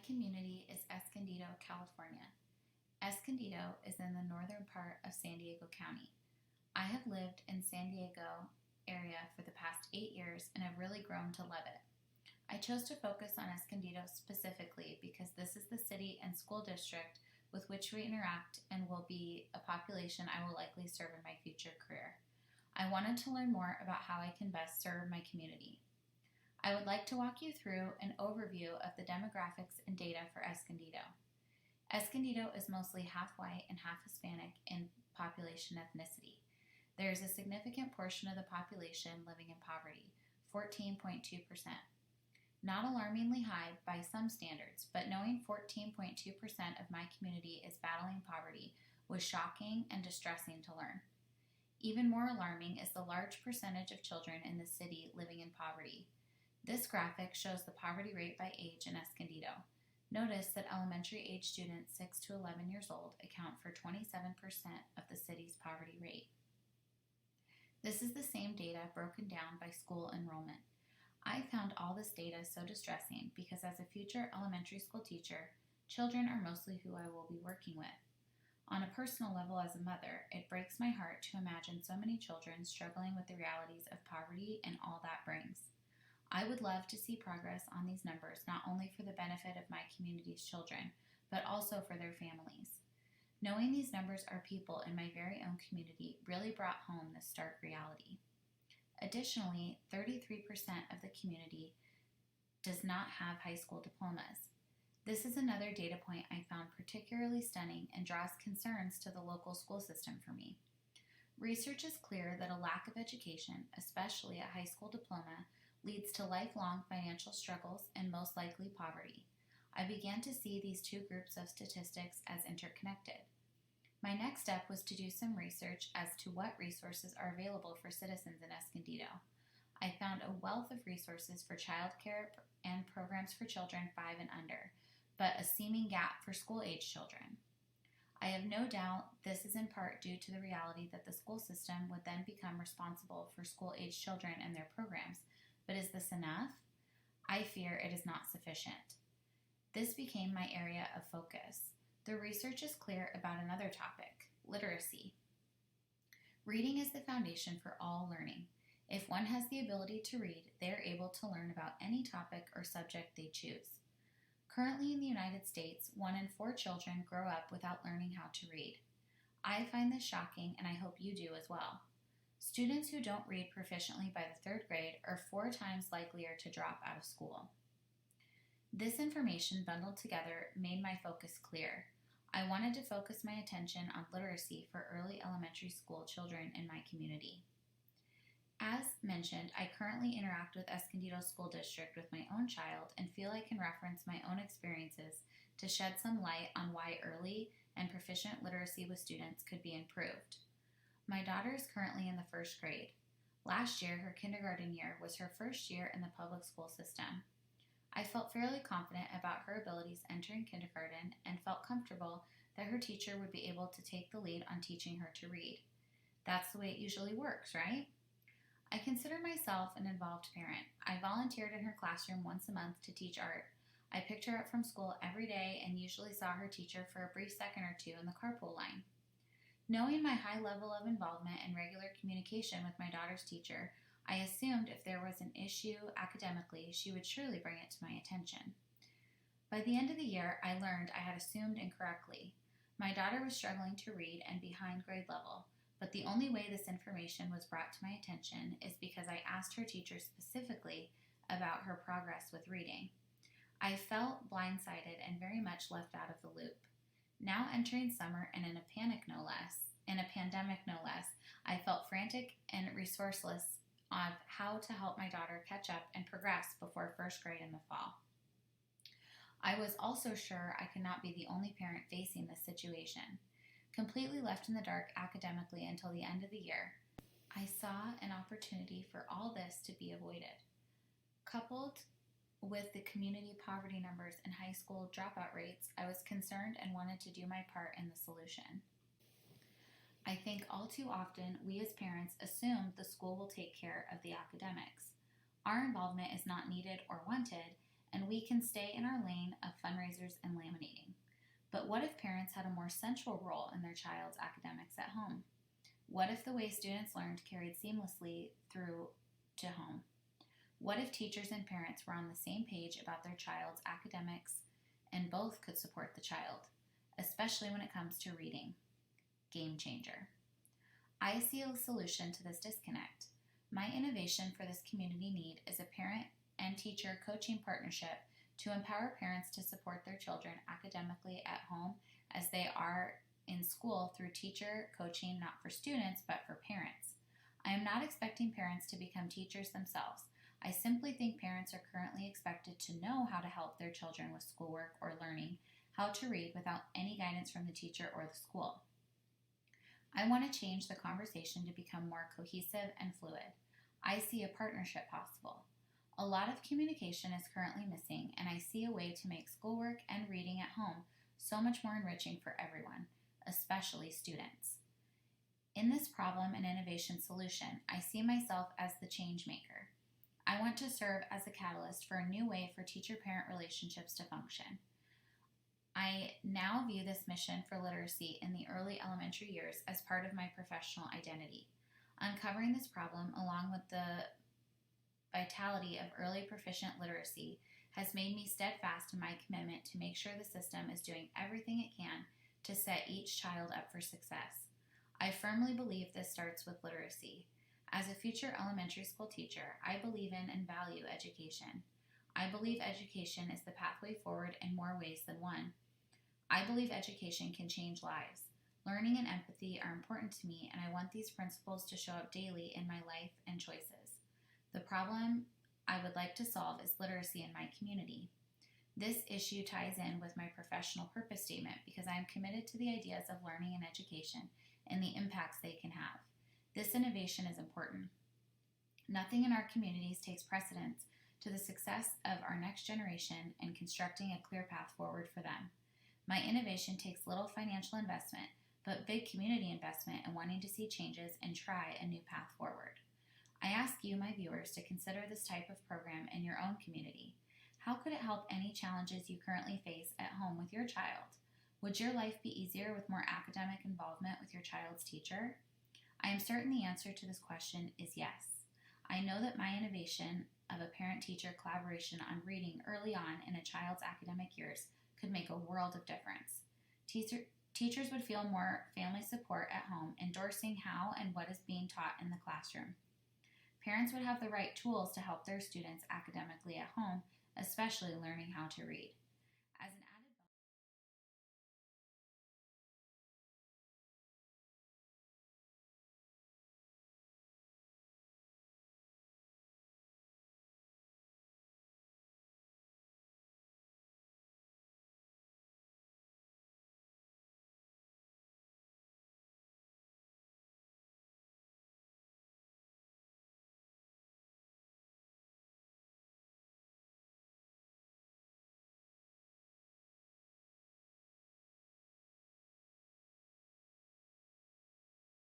My community is Escondido, California. Escondido is in the northern part of San Diego County. I have lived in San Diego area for the past 8 years and have really grown to love it. I chose to focus on Escondido specifically because this is the city and school district with which we interact and will be a population I will likely serve in my future career. I wanted to learn more about how I can best serve my community. I would like to walk you through an overview of the demographics and data for Escondido. Escondido is mostly half white and half Hispanic in population ethnicity. There is a significant portion of the population living in poverty, 14.2%. Not alarmingly high by some standards, but knowing 14.2% of my community is battling poverty was shocking and distressing to learn. Even more alarming is the large percentage of children in the city living in poverty. This graphic shows the poverty rate by age in Escondido. Notice that elementary age students 6 to 11 years old account for 27% of the city's poverty rate. This is the same data broken down by school enrollment. I found all this data so distressing because as a future elementary school teacher, children are mostly who I will be working with. On a personal level as a mother, it breaks my heart to imagine so many children struggling with the realities of poverty and all that brings. I would love to see progress on these numbers not only for the benefit of my community's children, but also for their families. Knowing these numbers are people in my very own community really brought home this stark reality. Additionally, 33% of the community does not have high school diplomas. This is another data point I found particularly stunning and draws concerns to the local school system for me. Research is clear that a lack of education, especially a high school diploma, leads to lifelong financial struggles and most likely poverty. I began to see these two groups of statistics as interconnected. My next step was to do some research as to what resources are available for citizens in Escondido. I found a wealth of resources for childcare and programs for children 5 and under, but a seeming gap for school-age children. I have no doubt this is in part due to the reality that the school system would then become responsible for school-age children and their programs, but is this enough? I fear it is not sufficient. This became my area of focus. The research is clear about another topic, literacy. Reading is the foundation for all learning. If one has the ability to read, they are able to learn about any topic or subject they choose. Currently in the United States, 1 in 4 children grow up without learning how to read. I find this shocking, and I hope you do as well. Students who don't read proficiently by the 3rd grade are 4 times likelier to drop out of school. This information bundled together made my focus clear. I wanted to focus my attention on literacy for early elementary school children in my community. As mentioned, I currently interact with Escondido School District with my own child and feel I can reference my own experiences to shed some light on why early and proficient literacy with students could be improved. My daughter is currently in the 1st grade. Last year, her kindergarten year was her first year in the public school system. I felt fairly confident about her abilities entering kindergarten and felt comfortable that her teacher would be able to take the lead on teaching her to read. That's the way it usually works, right? I consider myself an involved parent. I volunteered in her classroom once a month to teach art. I picked her up from school every day and usually saw her teacher for a brief second or two in the carpool line. Knowing my high level of involvement and regular communication with my daughter's teacher, I assumed if there was an issue academically, she would surely bring it to my attention. By the end of the year, I learned I had assumed incorrectly. My daughter was struggling to read and behind grade level, but the only way this information was brought to my attention is because I asked her teacher specifically about her progress with reading. I felt blindsided and very much left out of the loop. Now entering summer and in a pandemic no less, I felt frantic and resourceless of how to help my daughter catch up and progress before 1st grade in the fall. I was also sure I could not be the only parent facing this situation. Completely left in the dark academically until the end of the year, I saw an opportunity for all this to be avoided. Coupled with the community poverty numbers and high school dropout rates, I was concerned and wanted to do my part in the solution. I think all too often we as parents assume the school will take care of the academics. Our involvement is not needed or wanted, and we can stay in our lane of fundraisers and laminating. But what if parents had a more central role in their child's academics at home? What if the way students learned carried seamlessly through to home? What if teachers and parents were on the same page about their child's academics and both could support the child, especially when it comes to reading? Game changer. I see a solution to this disconnect. My innovation for this community need is a parent and teacher coaching partnership to empower parents to support their children academically at home as they are in school through teacher coaching, not for students, but for parents. I am not expecting parents to become teachers themselves. I simply think parents are currently expected to know how to help their children with schoolwork or learning how to read without any guidance from the teacher or the school. I want to change the conversation to become more cohesive and fluid. I see a partnership possible. A lot of communication is currently missing, and I see a way to make schoolwork and reading at home so much more enriching for everyone, especially students. In this problem and innovation solution, I see myself as the change maker. I want to serve as a catalyst for a new way for teacher-parent relationships to function. I now view this mission for literacy in the early elementary years as part of my professional identity. Uncovering this problem, along with the vitality of early proficient literacy, has made me steadfast in my commitment to make sure the system is doing everything it can to set each child up for success. I firmly believe this starts with literacy. As a future elementary school teacher, I believe in and value education. I believe education is the pathway forward in more ways than one. I believe education can change lives. Learning and empathy are important to me, and I want these principles to show up daily in my life and choices. The problem I would like to solve is literacy in my community. This issue ties in with my professional purpose statement because I am committed to the ideas of learning and education and the impacts they can have. This innovation is important. Nothing in our communities takes precedence to the success of our next generation and constructing a clear path forward for them. My innovation takes little financial investment, but big community investment in wanting to see changes and try a new path forward. I ask you, my viewers, to consider this type of program in your own community. How could it help any challenges you currently face at home with your child? Would your life be easier with more academic involvement with your child's teacher? I am certain the answer to this question is yes. I know that my innovation of a parent-teacher collaboration on reading early on in a child's academic years could make a world of difference. Teachers would feel more family support at home, endorsing how and what is being taught in the classroom. Parents would have the right tools to help their students academically at home, especially learning how to read.